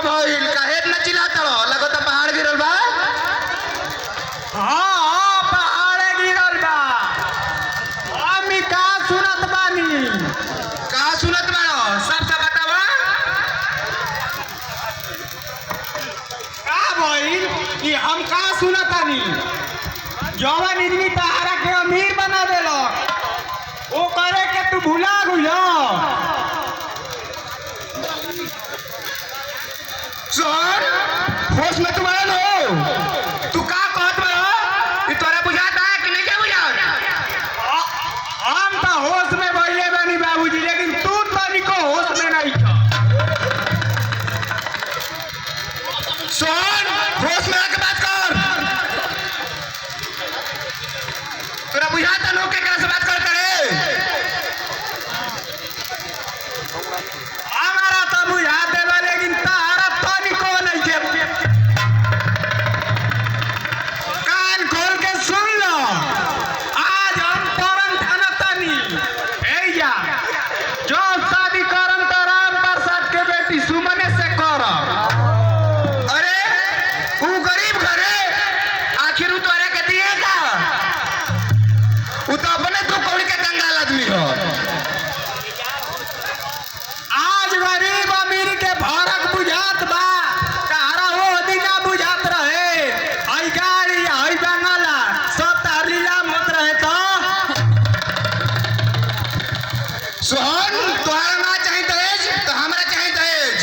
भइल काहे न चिल्लातड़ो लगत पहाड़ गिरल बा। हाँ पहाड़ गिरल बा। हम का सुनत बानी। का सुनत बाड़ो सब बतावा। का भइल कि हम का सुनत बानी। जवन आदमी तहारा के अमीर बना देलो ओ करे के तू भुला गइलो। सर होश में तुम्हारा लो तू का कहत बा। ई तोरा बुझाता है कि नहीं के बुझात। हम तो होश में भइले बानी बाबूजी लेकिन तू तनिको होश में नहीं छ। सुन होश में आके बात कर। तोरा बुझाता नो के से बात कर करे। हमारा तो बुझा देबा लेकिन तारा तनिको नहीं के। कान खोल के सुन लो। आज हम परम थाना तनी भैया जो शादी करम तो राम प्रसाद के बेटी सुमने से करम। अरे तू गरीब घरे आखिर उ तोरा के दिएगा। उ तो अपने तू कौड़ी के कंगाल आदमी हो। आज गरीब अमीर के फर्क बुझात बा। तारा वो दिना बुझात रहे हई गाड़ी हई बंगला सब तार लीला मत रहे तो। सोहन तोहरा ना चाही दहेज तो हमरा चाही दहेज।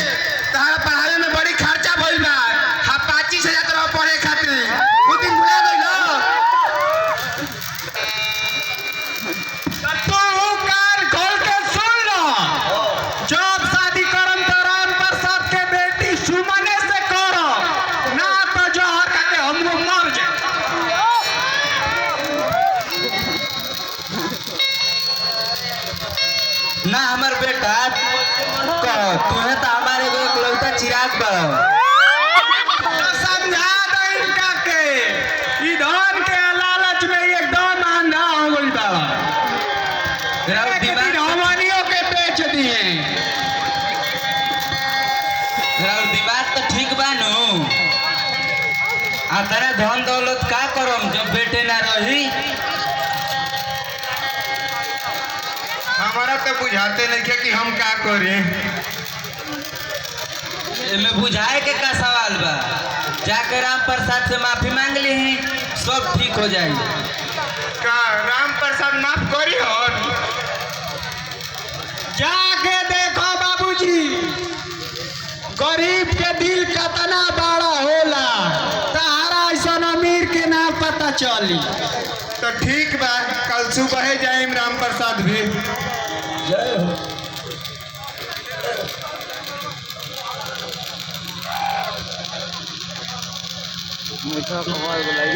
तोहरा पढ़ावे में बड़ी खर्चा भइल बा। हा 25,000 रह पढ़े खातिर उ दिन भुला गइलो। तू कान खोल के सुन लो। जब शादी करम तो राम प्रसाद के बेटी सुमने से करो ना तो जहर खा के हम लोग मर जाए। ना हमार बेटा तुम्हें तो हमारे एगो इकलौता चिराग बा। तो समझा दो इनका के ई धन के लालच में एकदम अंधा हो गइल बा। राउर हमनियों के बेच दिए। दिमाग तो ठीक बा नु। आ तेरा धन दौलत का करम जब बेटे ना रही। हमारा तो बुझाते नहीं कि हम का करें। एमे बुझाए के का सवाल बा। जाके राम प्रसाद से माफी मांग ली सब ठीक हो जाए। का राम प्रसाद माफ करी हन। जाके देखो बाबूजी गरीब के दिल कितना बड़ा होला। तारा ऐसा अमीर के ना पता चली। तो ठीक बा कल सुबह जाइम राम प्रसाद भी। जय हो। मीठा खबर बुलाई।